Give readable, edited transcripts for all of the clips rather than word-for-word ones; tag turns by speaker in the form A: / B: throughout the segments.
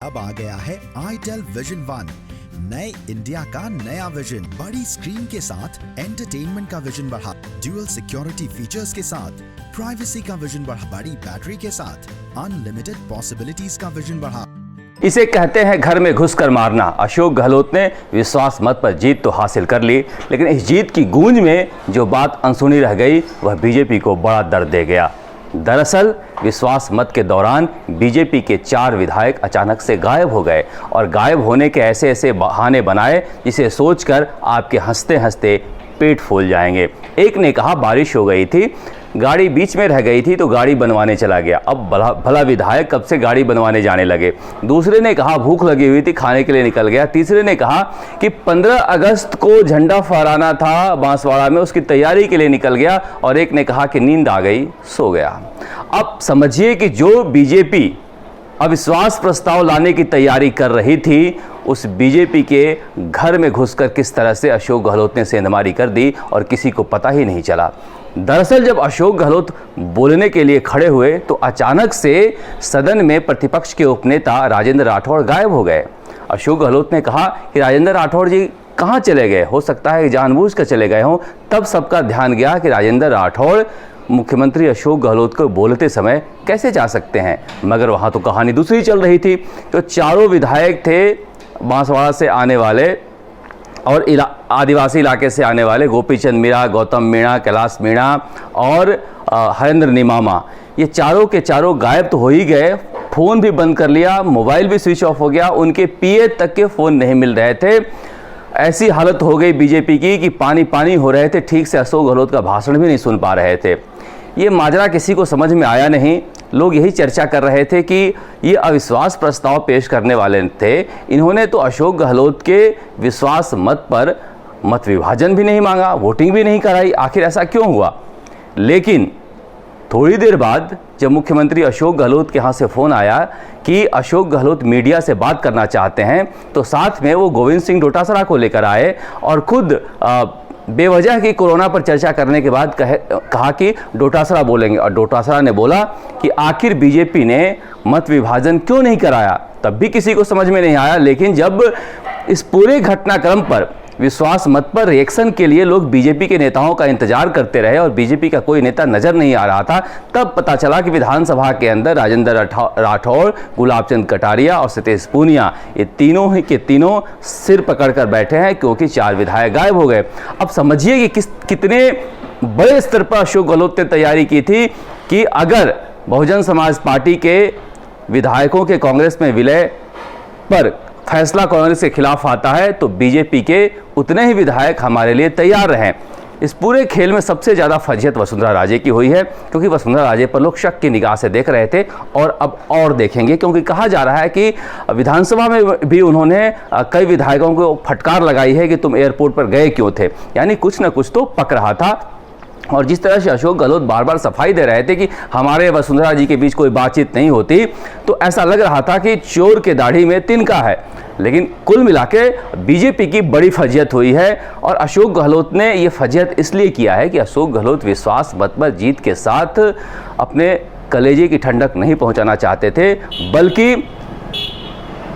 A: अब आ गया है आईटेल विजन वन, नए इंडिया का नया विजन। बड़ी स्क्रीन के साथ एंटरटेनमेंट का विजन बढ़ा, ड्यूअल सिक्योरिटी फीचर्स के साथ प्राइवेसी का विजन बढ़ा, बड़ी बैटरी के साथ अनलिमिटेड पॉसिबिलिटीज का विजन बढ़ा।
B: इसे कहते हैं घर में घुसकर मारना। अशोक गहलोत ने विश्वास मत पर जीत तो हासिल कर ली, लेकिन इस जीत की गूंज में जो बात अनसुनी रह गई वह बीजेपी को बड़ा दर्द दे गया। दरअसल विश्वास मत के दौरान बीजेपी के 4 विधायक अचानक से गायब हो गए और गायब होने के ऐसे ऐसे बहाने बनाए जिसे सोचकर आपके हंसते हंसते पेट फूल जाएंगे। एक ने कहा बारिश हो गई थी, गाड़ी बीच में रह गई थी तो गाड़ी बनवाने चला गया। अब भला विधायक कब से गाड़ी बनवाने जाने लगे। दूसरे ने कहा भूख लगी हुई थी, खाने के लिए निकल गया। तीसरे ने कहा कि 15 अगस्त को झंडा फहराना था बांसवाड़ा में, उसकी तैयारी के लिए निकल गया। और एक ने कहा कि नींद आ गई, सो गया। अब समझिए कि जो बीजेपी अविश्वास प्रस्ताव लाने की तैयारी कर रही थी, उस बीजेपी के घर में घुसकर किस तरह से अशोक गहलोत ने सेंधमारी कर दी और किसी को पता ही नहीं चला। दरअसल जब अशोक गहलोत बोलने के लिए खड़े हुए तो अचानक से सदन में प्रतिपक्ष के उपनेता राजेंद्र राठौड़ गायब हो गए। अशोक गहलोत ने कहा कि राजेंद्र राठौड़ जी कहाँ चले गए, हो सकता है कि जानबूझ कर चले गए हों। तब सबका ध्यान गया कि राजेंद्र राठौड़ मुख्यमंत्री अशोक गहलोत को बोलते समय कैसे जा सकते हैं, मगर वहाँ तो कहानी दूसरी चल रही थी। तो चारों विधायक थे बांसवाड़ा से आने वाले और आदिवासी इलाके से आने वाले, गोपीचंद मीणा, गौतम मीणा, कैलाश मीणा और हरेंद्र निमामा, ये चारों के चारों गायब तो हो ही गए। फ़ोन भी बंद कर लिया, मोबाइल भी स्विच ऑफ हो गया, उनके पीए तक के फ़ोन नहीं मिल रहे थे। ऐसी हालत हो गई बीजेपी की कि पानी पानी हो रहे थे, ठीक से अशोक गहलोत का भाषण भी नहीं सुन पा रहे थे। ये माजरा किसी को समझ में आया नहीं। लोग यही चर्चा कर रहे थे कि ये अविश्वास प्रस्ताव पेश करने वाले थे, इन्होंने तो अशोक गहलोत के विश्वास मत पर मत विभाजन भी नहीं मांगा, वोटिंग भी नहीं कराई, आखिर ऐसा क्यों हुआ। लेकिन थोड़ी देर बाद जब मुख्यमंत्री अशोक गहलोत के यहाँ से फ़ोन आया कि अशोक गहलोत मीडिया से बात करना चाहते हैं, तो साथ में वो गोविंद सिंह डोटासरा को लेकर आए और खुद बेवजह की कोरोना पर चर्चा करने के बाद कहा कि डोटासरा बोलेंगे। और डोटासरा ने बोला कि आखिर बीजेपी ने मत विभाजन क्यों नहीं कराया। तब भी किसी को समझ में नहीं आया। लेकिन जब इस पूरे घटनाक्रम पर विश्वास मत पर रिएक्शन के लिए लोग बीजेपी के नेताओं का इंतजार करते रहे और बीजेपी का कोई नेता नजर नहीं आ रहा था, तब पता चला कि विधानसभा के अंदर राजेंद्र राठौड़, गुलाबचंद कटारिया और सतीश पूनिया, ये तीनों ही के तीनों सिर पकड़कर बैठे हैं क्योंकि 4 विधायक गायब हो गए। अब समझिए कि कितने बड़े स्तर पर अशोक गहलोत ने तैयारी की थी कि अगर बहुजन समाज पार्टी के विधायकों के कांग्रेस में विलय पर फैसला कांग्रेस के खिलाफ आता है तो बीजेपी के उतने ही विधायक हमारे लिए तैयार रहें। इस पूरे खेल में सबसे ज़्यादा फजीहत वसुंधरा राजे की हुई है, क्योंकि वसुंधरा राजे पर लोग शक की निगाह से देख रहे थे और अब और देखेंगे, क्योंकि कहा जा रहा है कि विधानसभा में भी उन्होंने कई विधायकों को फटकार लगाई है कि तुम एयरपोर्ट पर गए क्यों थे। यानी कुछ न कुछ तो पक रहा था। और जिस तरह से अशोक गहलोत बार बार सफाई दे रहे थे कि हमारे वसुंधरा जी के बीच कोई बातचीत नहीं होती, तो ऐसा लग रहा था कि चोर के दाढ़ी में तिनका है। लेकिन कुल मिलाके बीजेपी की बड़ी फजीहत हुई है और अशोक गहलोत ने ये फजीहत इसलिए किया है कि अशोक गहलोत विश्वास मत पर जीत के साथ अपने कलेजे की ठंडक नहीं पहुंचाना चाहते थे, बल्कि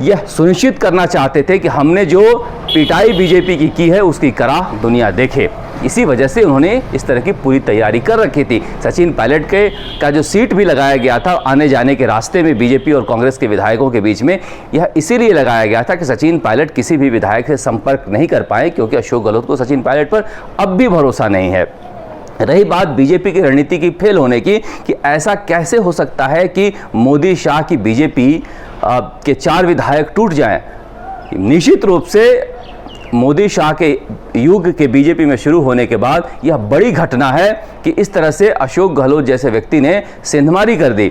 B: यह सुनिश्चित करना चाहते थे कि हमने जो पिटाई बीजेपी की है उसकी कराह दुनिया देखे। इसी वजह से उन्होंने इस तरह की पूरी तैयारी कर रखी थी। सचिन पायलट का जो सीट भी लगाया गया था आने जाने के रास्ते में बीजेपी और कांग्रेस के विधायकों के बीच में, यह इसीलिए लगाया गया था कि सचिन पायलट किसी भी विधायक से संपर्क नहीं कर पाए, क्योंकि अशोक गहलोत को सचिन पायलट पर अब भी भरोसा नहीं है। रही बात बीजेपी की रणनीति की फेल होने की कि ऐसा कैसे हो सकता है कि मोदी शाह की बीजेपी के 4 विधायक टूट जाएं। निश्चित रूप से मोदी शाह के युग के बीजेपी में शुरू होने के बाद यह बड़ी घटना है कि इस तरह से अशोक गहलोत जैसे व्यक्ति ने सेंधमारी कर दी।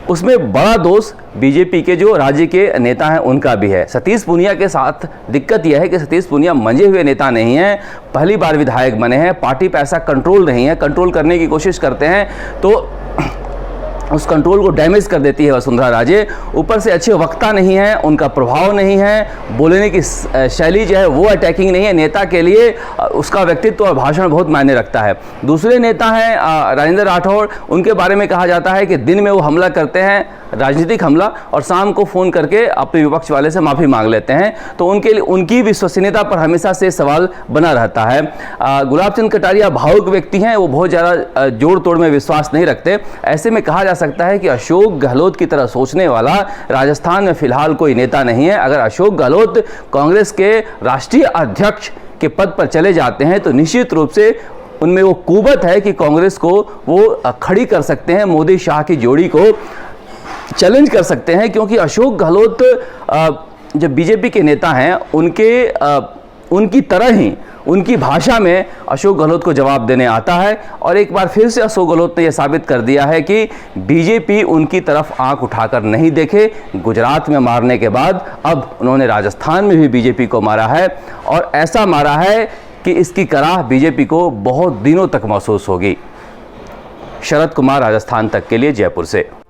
B: उसमें बड़ा दोष बीजेपी के जो राज्य के नेता हैं उनका भी है। सतीश पूनिया के साथ दिक्कत यह है कि सतीश पूनिया मंजे हुए नेता नहीं हैं, पहली बार विधायक बने हैं, पार्टी पर ऐसा कंट्रोल नहीं है, कंट्रोल करने की कोशिश करते हैं तो उस कंट्रोल को डैमेज कर देती है वसुंधरा राजे। ऊपर से अच्छे वक्ता नहीं है, उनका प्रभाव नहीं है, बोलने की शैली जो है वो अटैकिंग नहीं है। नेता के लिए उसका व्यक्तित्व और भाषण बहुत मायने रखता है। दूसरे नेता हैं राजेंद्र राठौड़, उनके बारे में कहा जाता है कि दिन में वो हमला करते हैं, राजनीतिक हमला, और शाम को फ़ोन करके अपने विपक्ष वाले से माफ़ी मांग लेते हैं। तो उनकी विश्वसनीयता पर हमेशा से सवाल बना रहता है। गुलाब चंद कटारिया भावुक व्यक्ति हैं, वो बहुत ज़्यादा जोड़ तोड़ में विश्वास नहीं रखते। ऐसे में कहा जा सकता है कि अशोक गहलोत की तरह सोचने वाला राजस्थान में फिलहाल कोई नेता नहीं है। अगर अशोक गहलोत कांग्रेस के राष्ट्रीय अध्यक्ष के पद पर चले जाते हैं तो निश्चित रूप से उनमें वो कुवत है कि कांग्रेस को वो खड़ी कर सकते हैं, मोदी शाह की जोड़ी को चैलेंज कर सकते हैं। क्योंकि अशोक गहलोत जो बीजेपी के नेता हैं उनकी तरह ही उनकी भाषा में अशोक गहलोत को जवाब देने आता है। और एक बार फिर से अशोक गहलोत ने यह साबित कर दिया है कि बीजेपी उनकी तरफ आंख उठाकर नहीं देखे। गुजरात में मारने के बाद अब उन्होंने राजस्थान में भी बीजेपी को मारा है, और ऐसा मारा है कि इसकी कराह बीजेपी को बहुत दिनों तक महसूस होगी। शरद कुमार, राजस्थान तक के लिए, जयपुर से।